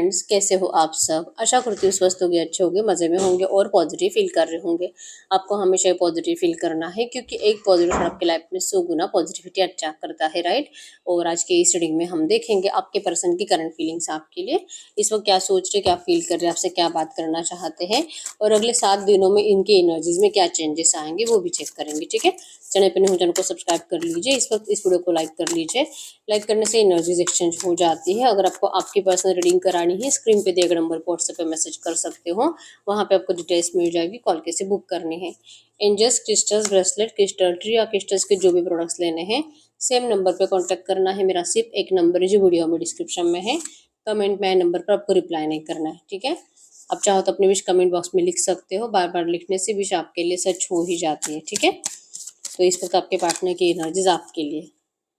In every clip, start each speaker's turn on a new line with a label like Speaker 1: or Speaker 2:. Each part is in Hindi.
Speaker 1: फ्रेंड्स, कैसे हो आप सब। आशा करती हूँ स्वस्थ होंगे, अच्छे होंगे, मज़े में होंगे और पॉजिटिव फील कर रहे होंगे। आपको हमेशा पॉजिटिव फील करना है क्योंकि एक पॉजिटिव आपके लाइफ में 100 गुना पॉजिटिविटी अच्छा करता है, राइट। और आज के इस रीडिंग में हम देखेंगे आपके पर्सन की करंट फीलिंग्स आपके लिए इस वक्त क्या सोच रहे, क्या फील कर रहे हैं, आपसे क्या बात करना चाहते हैं और अगले 7 दिनों में इनके एनर्जीज में क्या चेंजेस आएंगे वो भी चेक करेंगे, ठीक है। चैनल पर नहीं हो चैनल को सब्सक्राइब कर लीजिए, इस वक्त इस वीडियो को लाइक कर लीजिए। लाइक करने से एनर्जीज एक्सचेंज हो जाती है। अगर आपको आपकी पर्सनल रीडिंग करानी है, स्क्रीन पे दिए गए नंबर पर व्हाट्सएप पे मैसेज कर सकते हो, वहाँ पे आपको डिटेल्स मिल जाएगी, कॉल कैसे बुक करनी है। Angels crystals bracelet crystal tree या क्रिस्टल्स के जो भी प्रोडक्ट्स लेने हैं सेम नंबर पे कांटेक्ट करना है। मेरा सिर्फ एक नंबर है जो वीडियो में डिस्क्रिप्शन में है, कमेंट में नंबर पर आपको रिप्लाई नहीं करना है, ठीक है। आप चाहो तो अपनी विश कमेंट बॉक्स में लिख सकते हो, बार बार लिखने से विश आपके लिए सच हो ही जाती है, ठीक है। तो इस वक्त आपके पार्टनर की एनर्जीज आपके लिए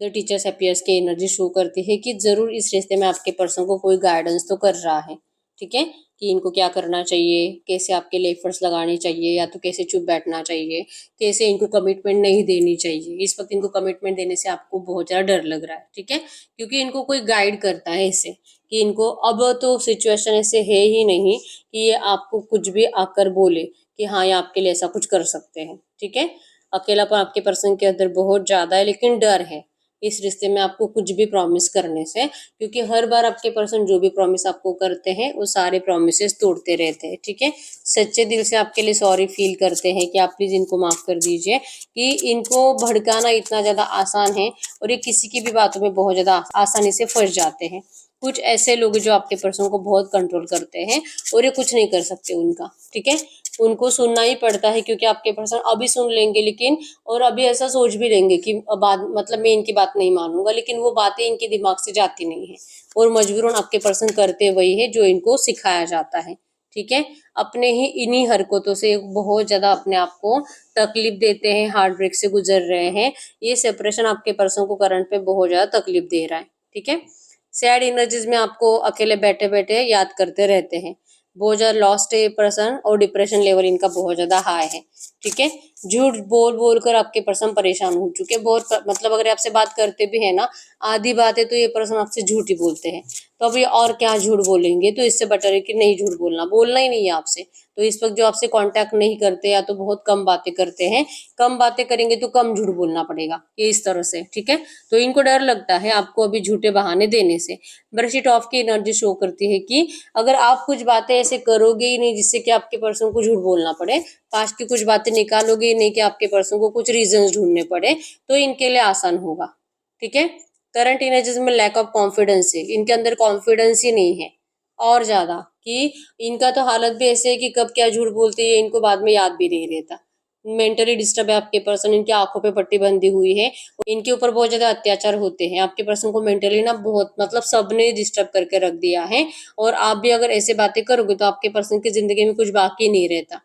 Speaker 1: द टीचर्स अपीयर्स की एनर्जी शो करती है कि जरूर इस रिश्ते में आपके पर्सन को कोई गाइडेंस तो कर रहा है, ठीक है, कि इनको क्या करना चाहिए, कैसे आपके लिए एफर्ट्स लगाने चाहिए या तो कैसे चुप बैठना चाहिए, कैसे इनको कमिटमेंट नहीं देनी चाहिए। इस वक्त इनको कमिटमेंट देने से आपको बहुत ज़्यादा डर लग रहा है, ठीक है, क्योंकि इनको कोई गाइड करता है इससे कि इनको अब तो सिचुएशन ऐसे है ही नहीं कि ये आपको कुछ भी आकर बोले कि हाँ ये आपके लिए ऐसा कुछ कर सकते हैं, ठीक है। अकेलापन आपके पर्सन के अंदर बहुत ज़्यादा है, लेकिन डर है इस रिश्ते में आपको कुछ भी प्रॉमिस करने से, क्योंकि हर बार आपके पर्सन जो भी प्रॉमिस आपको करते हैं वो सारे प्रॉमिसेस तोड़ते रहते हैं, ठीक है। सच्चे दिल से आपके लिए सॉरी फील करते हैं कि आप प्लीज इनको माफ कर दीजिए, कि इनको भड़काना इतना ज्यादा आसान है और ये किसी की भी बातों में बहुत ज्यादा आसानी से फंस जाते हैं। कुछ ऐसे लोग जो आपके पर्सन को बहुत कंट्रोल करते हैं और ये कुछ नहीं कर सकते उनका, ठीक है। उनको सुनना ही पड़ता है क्योंकि आपके पर्सन अभी सुन लेंगे लेकिन और अभी ऐसा सोच भी लेंगे कि बाद मतलब मैं इनकी बात नहीं मानूंगा, लेकिन वो बातें इनके दिमाग से जाती नहीं है और मजबूरन आपके पर्सन करते वही है जो इनको सिखाया जाता है, ठीक है। अपने ही इन्हीं हरकतों से बहुत ज्यादा अपने आप को तकलीफ देते हैं, हार्ट ब्रेक से गुजर रहे हैं। ये सेपरेशन आपके पर्सन को करंट पे बहुत ज्यादा तकलीफ दे रहा है, ठीक है। सैड एनर्जीज में आपको अकेले बैठे बैठे याद करते रहते हैं, बहुत ज्यादा लॉस्ट है ये पर्सन और डिप्रेशन लेवल इनका बहुत ज्यादा हाई है, ठीक है। झूठ बोल बोल कर आपके पर्सन परेशान हो चुके हैं बहुत, मतलब अगर आपसे बात करते भी है ना आधी बातें तो ये पर्सन आपसे झूठ ही बोलते हैं, तो अब ये और क्या झूठ बोलेंगे। तो इससे बेटर है कि नहीं झूठ बोलना, बोलना ही नहीं है आपसे। तो इस वक्त जो आपसे कांटेक्ट नहीं करते या तो बहुत कम बातें करते हैं, कम बातें करेंगे तो कम झूठ बोलना पड़ेगा, ये इस तरह से, ठीक है। तो इनको डर लगता है आपको अभी झूठे बहाने देने से। ब्रशिट ऑफ की एनर्जी शो करती है कि अगर आप कुछ बातें ऐसे करोगे ही नहीं जिससे कि आपके पर्सन को झूठ बोलना पड़े, पास्ट की कुछ बातें निकालोगे ही नहीं कि आपके पर्सन को कुछ रीजंस ढूंढने पड़े, तो इनके लिए आसान होगा, ठीक है। करंट एनर्जीज में लैक ऑफ कॉन्फिडेंस है, इनके अंदर कॉन्फिडेंस ही नहीं है और ज्यादा, कि इनका तो हालत भी ऐसे है कि कब क्या झूठ बोलते हैं इनको बाद में याद भी नहीं रहता। मेंटली डिस्टर्ब है आपके पर्सन, इनकी आंखों पे पट्टी बंधी हुई है, इनके ऊपर बहुत ज्यादा अत्याचार होते हैं। आपके पर्सन को मेंटली ना बहुत मतलब सबने डिस्टर्ब करके रख दिया है और आप भी अगर ऐसे बातें करोगे तो आपके पर्सन की जिंदगी में कुछ बाकी नहीं रहता।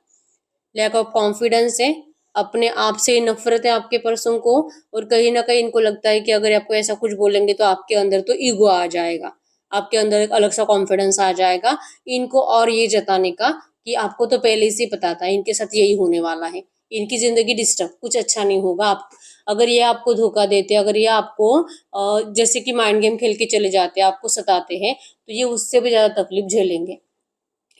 Speaker 1: लैक ऑफ कॉन्फिडेंस है, अपने आप से नफरत है आपके पर्सन को, और कहीं ना कहीं इनको लगता है कि अगर आपको ऐसा कुछ बोलेंगे तो आपके अंदर तो ईगो आ जाएगा, आपके अंदर एक अलग सा कॉन्फिडेंस आ जाएगा इनको, और ये जताने का कि आपको तो पहले से पता था इनके साथ यही होने वाला है, इनकी जिंदगी डिस्टर्ब, कुछ अच्छा नहीं होगा। आप अगर ये आपको धोखा देते, अगर ये आपको जैसे कि माइंड गेम खेल के चले जाते हैं, आपको सताते हैं, तो ये उससे भी ज्यादा तकलीफ झेलेंगे,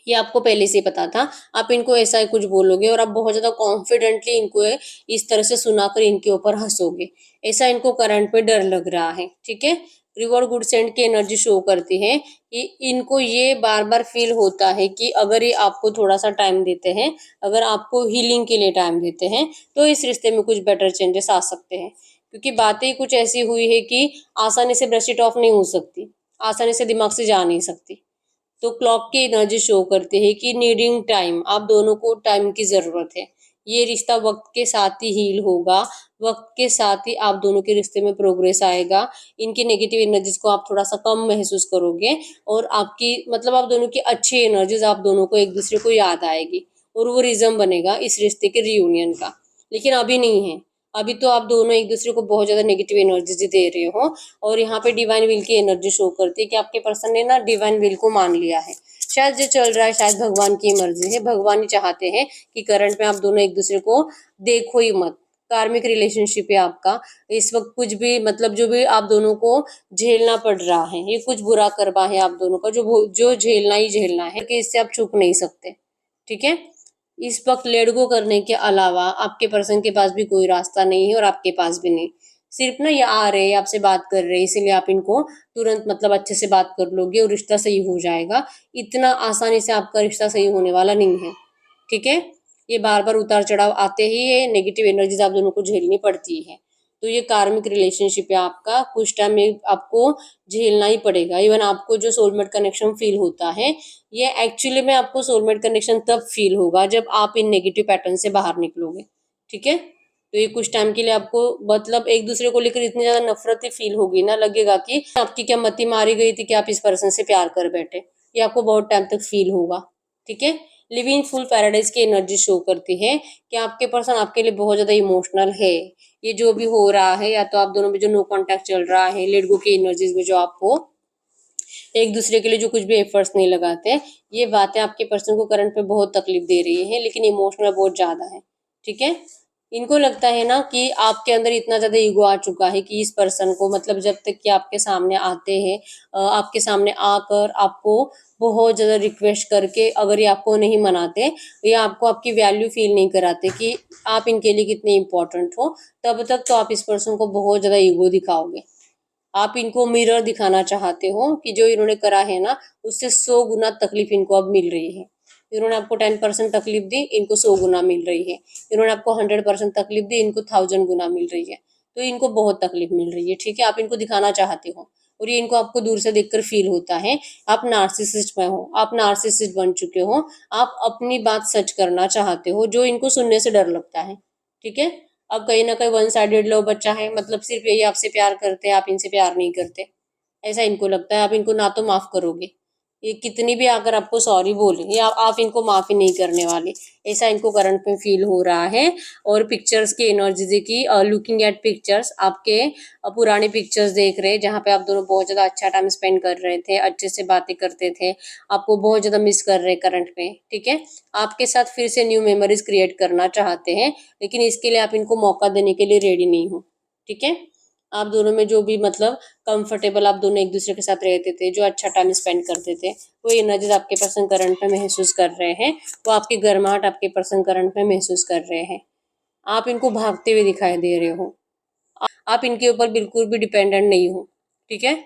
Speaker 1: ये आपको पहले से ही पता था। आप इनको ऐसा ही कुछ बोलोगे और आप बहुत ज्यादा कॉन्फिडेंटली इनको इस तरह से सुनाकर इनके ऊपर हंसोगे, ऐसा इनको करंट पे डर लग रहा है, ठीक है। रिवॉर्ड गुड सेंड की एनर्जी शो करती है कि इनको ये बार बार फील होता है कि अगर ये आपको थोड़ा सा टाइम देते हैं, अगर आपको हीलिंग के लिए टाइम देते हैं, तो इस रिश्ते में कुछ बेटर चेंजेस आ सकते हैं, क्योंकि बातें कुछ ऐसी हुई है कि आसानी से ब्रश इट ऑफ नहीं हो सकती, आसानी से दिमाग से जा नहीं सकती। तो क्लॉक की एनर्जी शो करते हैं कि नीडिंग टाइम, आप दोनों को टाइम की जरूरत है। ये रिश्ता वक्त के साथ ही हील होगा, वक्त के साथ ही आप दोनों के रिश्ते में प्रोग्रेस आएगा। इनकी नेगेटिव एनर्जीज को आप थोड़ा सा कम महसूस करोगे और आपकी मतलब आप दोनों की अच्छी एनर्जीज आप दोनों को एक दूसरे को याद आएगी और वो रीजन बनेगा इस रिश्ते के रियूनियन का, लेकिन अभी नहीं है। अभी तो आप दोनों एक दूसरे को बहुत ज्यादा नेगेटिव एनर्जी दे रहे हो, और यहाँ पे डिवाइन विल की एनर्जी शो करती है कि आपके पर्सन ने ना डिवाइन विल को मान लिया है। शायद जो चल रहा है शायद भगवान की मर्जी है, भगवान ही चाहते हैं कि करंट में आप दोनों एक दूसरे को देखो ही मत, कार्मिक रिलेशनशिप है आपका। इस वक्त कुछ भी मतलब जो भी आप दोनों को झेलना पड़ रहा है, ये कुछ बुरा कर्मा है आप दोनों का, जो झेलना ही झेलना है, कि इससे आप छूट नहीं सकते। ठीक है, इस वक्त लेट गो करने के अलावा आपके पर्सन के पास भी कोई रास्ता नहीं है और आपके पास भी नहीं। सिर्फ ना ये आ रहे हैं, आपसे बात कर रहे हैं, इसीलिए आप इनको तुरंत मतलब अच्छे से बात कर लोगे और रिश्ता सही हो जाएगा। इतना आसानी से आपका रिश्ता सही होने वाला नहीं है। ठीक है, ये बार बार उतार चढ़ाव आते ही है, नेगेटिव एनर्जीज आप दोनों को झेलनी पड़ती है। तो ये कार्मिक रिलेशनशिप है आपका, कुछ टाइम में आपको झेलना ही पड़ेगा। इवन आपको जो सोलमेट कनेक्शन फील होता है, ये एक्चुअली में आपको सोलमेट कनेक्शन तब फील होगा जब आप इन नेगेटिव पैटर्न से बाहर निकलोगे। ठीक है, तो ये कुछ टाइम के लिए आपको मतलब एक दूसरे को लेकर इतनी ज्यादा नफरत ही फील होगी ना, लगेगा कि आपकी क्या मति मारी गई थी कि आप इस पर्सन से प्यार कर बैठे। ये आपको बहुत टाइम तक फील होगा। ठीक है, लिविंग फुल पैराडाइज की एनर्जी शो करती है कि आपके पर्सन आपके लिए बहुत ज्यादा इमोशनल है। ये जो भी हो रहा है, या तो आप दोनों में जो नो कांटेक्ट चल रहा है, लेट गो की एनर्जीज में जो आपको एक दूसरे के लिए जो कुछ भी एफर्ट्स नहीं लगाते, ये बातें आपके पर्सन को करंट पे बहुत तकलीफ दे रही है, लेकिन इमोशनल बहुत ज्यादा है। ठीक है, इनको लगता है ना कि आपके अंदर इतना ज्यादा ईगो आ चुका है कि इस पर्सन को मतलब जब तक कि आपके सामने आते हैं, आपके सामने आकर आपको बहुत ज्यादा रिक्वेस्ट करके अगर ये आपको नहीं मनाते या आपको आपकी वैल्यू फील नहीं कराते कि आप इनके लिए कितने इंपॉर्टेंट हो, तब तक तो आप इस पर्सन को बहुत ज्यादा ईगो दिखाओगे। आप इनको मिरर दिखाना चाहते हो कि जो इन्होंने करा है ना, उससे 100 गुना तकलीफ इनको अब मिल रही है। इन्होंने आपको 10% तकलीफ दी, इनको 100 गुना मिल रही है। इन्होंने आपको 100% तकलीफ दी, इनको 1000 गुना मिल रही है। तो इनको बहुत तकलीफ मिल रही है। ठीक है, आप इनको दिखाना चाहते हो और ये इनको आपको दूर से देखकर फील होता है। आप नार्सिसिस्ट में हो, आप नार्सिसिस्ट बन चुके हो। आप अपनी बात सच करना चाहते हो, जो इनको सुनने से डर लगता है। ठीक है, अब कहीं ना कहीं वन साइडेड लव बच्चा है, मतलब सिर्फ यही आपसे प्यार करते हैं, आप इनसे प्यार नहीं करते, ऐसा इनको लगता है। आप इनको ना तो माफ करोगे, ये कितनी भी अगर आपको सॉरी बोले, या आप इनको माफी नहीं करने वाले, ऐसा इनको करंट में फील हो रहा है। और पिक्चर्स की एनर्जी की लुकिंग एट पिक्चर्स, आपके पुराने पिक्चर्स देख रहे हैं जहाँ पे आप दोनों बहुत ज्यादा अच्छा टाइम स्पेंड कर रहे थे, अच्छे से बातें करते थे, आपको बहुत ज्यादा मिस कर रहे हैं करंट में। ठीक है, आपके साथ फिर से न्यू मेमोरीज क्रिएट करना चाहते हैं, लेकिन इसके लिए आप इनको मौका देने के लिए रेडी नहीं हो। ठीक है, आप दोनों में जो भी मतलब कंफर्टेबल आप दोनों एक दूसरे के साथ रहते थे, जो अच्छा टाइम स्पेंड करते थे, वो एनर्जीज आपके पर्सन करंट में महसूस कर रहे हैं। वो आपकी गर्माहट आपके पर्सन करंट में महसूस कर रहे हैं। आप इनको भागते हुए दिखाई दे रहे हो। आप इनके ऊपर बिल्कुल भी डिपेंडेंट नहीं हो। ठीक है,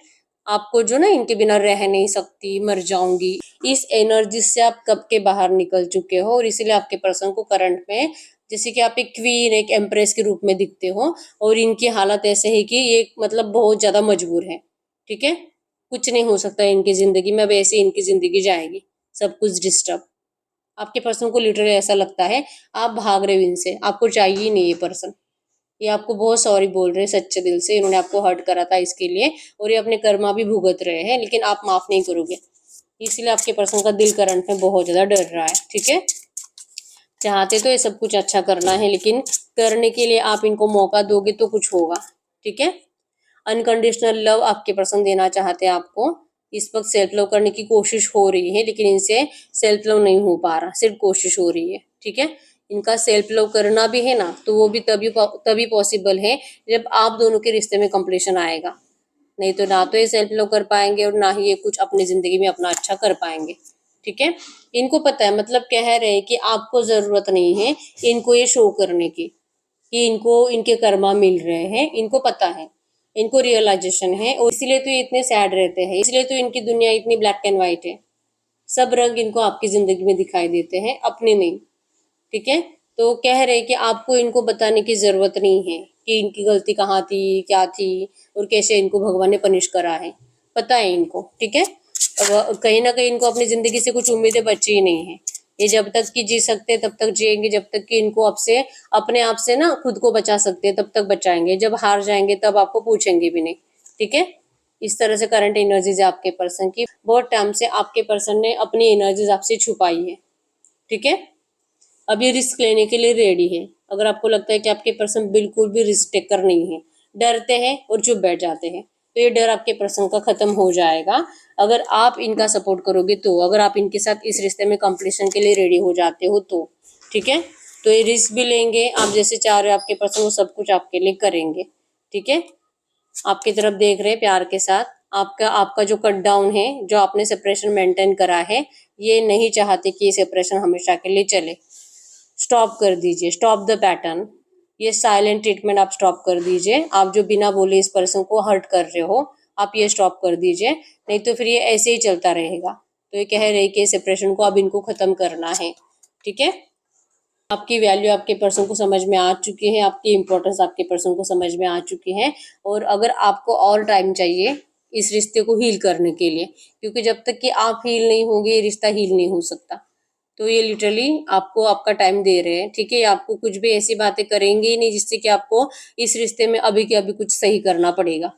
Speaker 1: आपको जो ना इनके बिना रह नहीं सकती, मर जाऊंगी, इस एनर्जी से आप कब के बाहर निकल चुके हो। और इसीलिए आपके पर्सन को करंट में जैसे कि आप एक क्वीन, एक एम्प्रेस के रूप में दिखते हो, और इनकी हालत ऐसे है कि ये मतलब बहुत ज्यादा मजबूर है। ठीक है, कुछ नहीं हो सकता इनकी जिंदगी में, अब ऐसे इनकी जिंदगी जाएगी, सब कुछ डिस्टर्ब। आपके पर्सन को लिटरली ऐसा लगता है आप भाग रहे हो इनसे, आपको चाहिए ही नहीं ये पर्सन। ये आपको बहुत सॉरी बोल रहे हैं सच्चे दिल से, इन्होंने आपको हर्ट करा था इसके लिए, और ये अपने कर्मा भी भुगत रहे हैं, लेकिन आप माफ नहीं करोगे। इसलिए आपके पर्सन का दिल करंट में बहुत ज्यादा डर रहा है। ठीक है, चाहते तो ये सब कुछ अच्छा करना है, लेकिन करने के लिए आप इनको मौका दोगे तो कुछ होगा। ठीक है, अनकंडीशनल लव आपके पर्सन देना चाहते हैं आपको। इस वक्त सेल्फ लव करने की कोशिश हो रही है, लेकिन इनसे सेल्फ लव नहीं हो पा रहा, सिर्फ कोशिश हो रही है। ठीक है, इनका सेल्फ लव करना भी है ना, तो वो भी तभी पॉसिबल है जब आप दोनों के रिश्ते में कंप्लीशन आएगा। नहीं तो ना तो ये सेल्फ लव कर पाएंगे और ना ही ये कुछ अपनी जिंदगी में अपना अच्छा कर पाएंगे। ठीक है, इनको पता है, मतलब कह रहे हैं कि आपको जरूरत नहीं है इनको ये शो करने की कि इनको इनके कर्मा मिल रहे हैं, इनको पता है, इनको रियलाइजेशन है, और इसीलिए तो ये इतने सैड रहते हैं, इसलिए तो इनकी दुनिया इतनी ब्लैक एंड व्हाइट है। सब रंग इनको आपकी जिंदगी में दिखाई देते हैं, अपने नहीं। ठीक है, तो कह रहे कि आपको इनको बताने की जरूरत नहीं है कि इनकी गलती कहाँ थी, क्या थी, और कैसे इनको भगवान ने पनिश करा है, पता है इनको। ठीक है, अब कहीं ना कहीं इनको अपनी जिंदगी से कुछ उम्मीदें बची ही नहीं है। ये जब तक कि जी सकते हैं तब तक जिएंगे, जब तक कि इनको आपसे अपने आप से ना खुद को बचा सकते हैं तब तक बचाएंगे, जब हार जाएंगे तब आपको पूछेंगे भी नहीं। ठीक है, इस तरह से करंट एनर्जीज है आपके पर्सन की। बहुत टाइम से आपके पर्सन ने अपनी एनर्जीज आपसे छुपाई है। ठीक है, अब ये रिस्क लेने के लिए रेडी है। अगर आपको लगता है कि आपके पर्सन बिल्कुल भी रिस्क टेकर नहीं है, डरते हैं और चुप बैठ जाते हैं, तो ये डर आपके पर्सन का खत्म हो जाएगा अगर आप इनका सपोर्ट करोगे तो, अगर आप इनके साथ इस रिश्ते में कंप्लीशन के लिए रेडी हो जाते हो तो। ठीक है, तो ये रिस्क भी लेंगे, आप जैसे चाह रहे हो आपके पर्सन वो सब कुछ आपके लिए करेंगे। ठीक है, आपकी तरफ देख रहे हैं प्यार के साथ। आपका आपका जो कट डाउन है, जो आपने सेपरेशन मेंटेन करा है, ये नहीं चाहते कि ये सेपरेशन हमेशा के लिए चले। स्टॉप कर दीजिए, स्टॉप द पैटर्न। ये साइलेंट ट्रीटमेंट आप स्टॉप कर दीजिए। आप जो बिना बोले इस पर्सन को हर्ट कर रहे हो, आप ये स्टॉप कर दीजिए, नहीं तो फिर ये ऐसे ही चलता रहेगा। तो ये कह रहे कि सेपरेशन को अब इनको खत्म करना है। ठीक है, आपकी वैल्यू आपके पर्सन को समझ में आ चुकी है, आपकी इम्पोर्टेंस आपके पर्सन को समझ में आ चुकी है। और अगर आपको और टाइम चाहिए इस रिश्ते को हील करने के लिए, क्योंकि जब तक कि आप हील नहीं होंगे ये रिश्ता हील नहीं हो सकता। तो ये लिटरली आपको आपका टाइम दे रहे हैं। ठीक है, आपको कुछ भी ऐसी बातें करेंगे ही नहीं जिससे कि आपको इस रिश्ते में अभी के अभी कुछ सही करना पड़ेगा।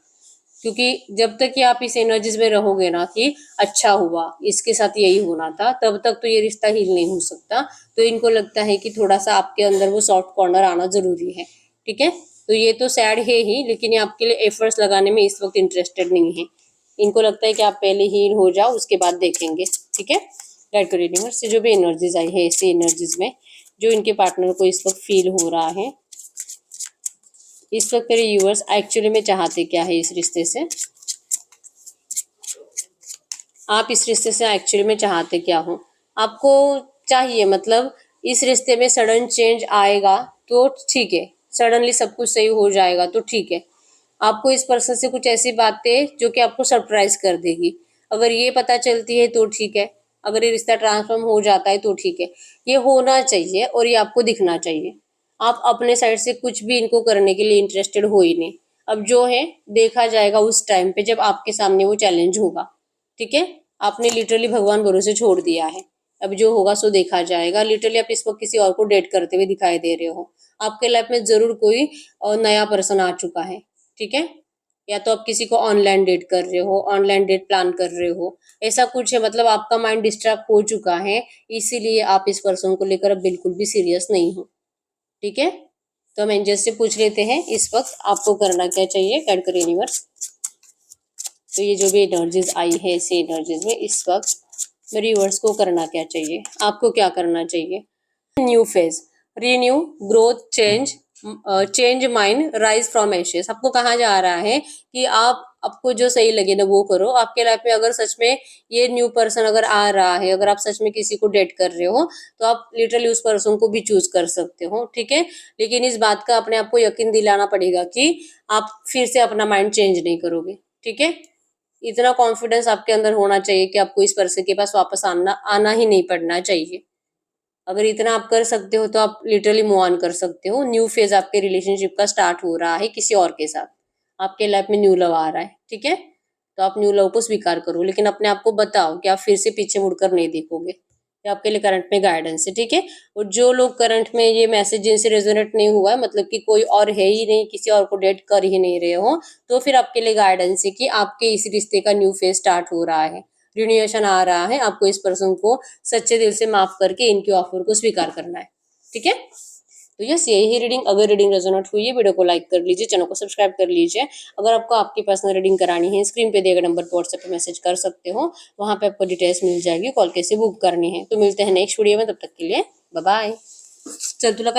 Speaker 1: क्योंकि जब तक कि आप इस एनर्जीज में रहोगे ना कि अच्छा हुआ, इसके साथ यही होना था, तब तक तो ये रिश्ता हील नहीं हो सकता। तो इनको लगता है कि थोड़ा सा आपके अंदर वो सॉफ्ट कॉर्नर आना जरूरी है। ठीक है, तो ये तो सैड है ही, लेकिन ये आपके लिए एफर्ट्स लगाने में इस वक्त इंटरेस्टेड नहीं है। इनको लगता है कि आप पहले हील हो जाओ, उसके बाद देखेंगे। ठीक है, गाइड करिए यूनिवर्स से जो भी एनर्जीज आई है ऐसी एनर्जीज में जो इनके पार्टनर को इस वक्त फील हो रहा है, इस वक्त मेरे व्यूअर्स एक्चुअली में चाहते क्या है इस रिश्ते से, आप इस रिश्ते से एक्चुअली में चाहते क्या हो। आपको चाहिए मतलब इस रिश्ते में सडन चेंज आएगा तो ठीक है, सडनली सब कुछ सही हो जाएगा तो ठीक है। आपको इस पर्सन से कुछ ऐसी बातें जो कि आपको सरप्राइज कर देगी, अगर ये पता चलती है तो ठीक है, अगर ये रिश्ता ट्रांसफॉर्म हो जाता है तो ठीक है। ये होना चाहिए और ये आपको दिखना चाहिए। आप अपने साइड से कुछ भी इनको करने के लिए इंटरेस्टेड हो ही नहीं। अब जो है देखा जाएगा उस टाइम पे जब आपके सामने वो चैलेंज होगा। ठीक है, आपने लिटरली भगवान भरोसे छोड़ दिया है। अब जो होगा सो देखा जाएगा। लिटरली आप इस वक्त किसी और को डेट करते हुए दिखाई दे रहे हो। आपके लाइफ में जरूर कोई नया पर्सन आ चुका है। ठीक है, या तो आप किसी को ऑनलाइन डेट कर रहे हो, ऑनलाइन डेट प्लान कर रहे हो, ऐसा कुछ है। मतलब आपका माइंड डिस्ट्रैक्ट हो चुका है, इसीलिए आप इस पर्सन को लेकर अब बिल्कुल भी सीरियस नहीं हो। ठीक है, तो हम एंजल से पूछ लेते हैं इस वक्त आपको करना क्या चाहिए। गाइड करिए यूनिवर्स। तो ये जो भी एनर्जीज आई है ऐसी एनर्जीज में इस वक्त मेरे व्यूअर्स को करना क्या चाहिए, आपको क्या करना चाहिए। New phase, renew, growth, change, change mind, rise from ashes. आपको कहा जा रहा है कि आप आपको जो सही लगे ना वो करो। आपके लाइफ में अगर सच में ये न्यू पर्सन अगर आ रहा है, अगर आप सच में किसी को डेट कर रहे हो, तो आप लिटरली उस पर्सन को भी चूज कर सकते हो। ठीक है, लेकिन इस बात का अपने आप को यकीन दिलाना पड़ेगा कि आप फिर से अपना माइंड चेंज नहीं करोगे। ठीक है, इतना कॉन्फिडेंस आपके अंदर होना चाहिए कि आपको इस पर्सन के पास वापस आना आना ही नहीं पड़ना चाहिए। अगर इतना आप कर सकते हो तो आप लिटरली मूव ऑन कर सकते हो। न्यू फेज आपके रिलेशनशिप का स्टार्ट हो रहा है किसी और के साथ। आपके लाइफ में न्यू लव आ रहा है। ठीक है, तो आप न्यू लव को स्वीकार करो, लेकिन अपने आप को बताओ कि आप फिर से पीछे मुड़कर नहीं देखोगे। ये आपके लिए करंट में गाइडेंस है। ठीक है, और जो लोग करंट में ये मैसेज जिनसे रेजोनेट नहीं हुआ है, मतलब कि कोई और है ही नहीं, किसी और को डेट कर ही नहीं रहे हो, तो फिर आपके लिए गाइडेंस है कि आपके इस रिश्ते का न्यू फेज स्टार्ट हो रहा है, रिन्यूएशन आ रहा है। आपको इस पर्सन को सच्चे दिल से माफ करके इनके ऑफर को स्वीकार करना है। ठीक है, तो यस यही रीडिंग। अगर रीडिंग रेजोनेट हुई है वीडियो को लाइक कर लीजिए, चैनल को सब्सक्राइब कर लीजिए। अगर आपको आपकी पर्सनल रीडिंग करानी है, स्क्रीन पे दिए गए नंबर पर व्हाट्सएप पे मैसेज कर सकते हो, वहां पे आपको डिटेल्स मिल जाएगी, कॉल कैसे बुक करनी है। तो मिलते हैं नेक्स्ट वीडियो में, तब तक के लिए बाय बाय। चल तुला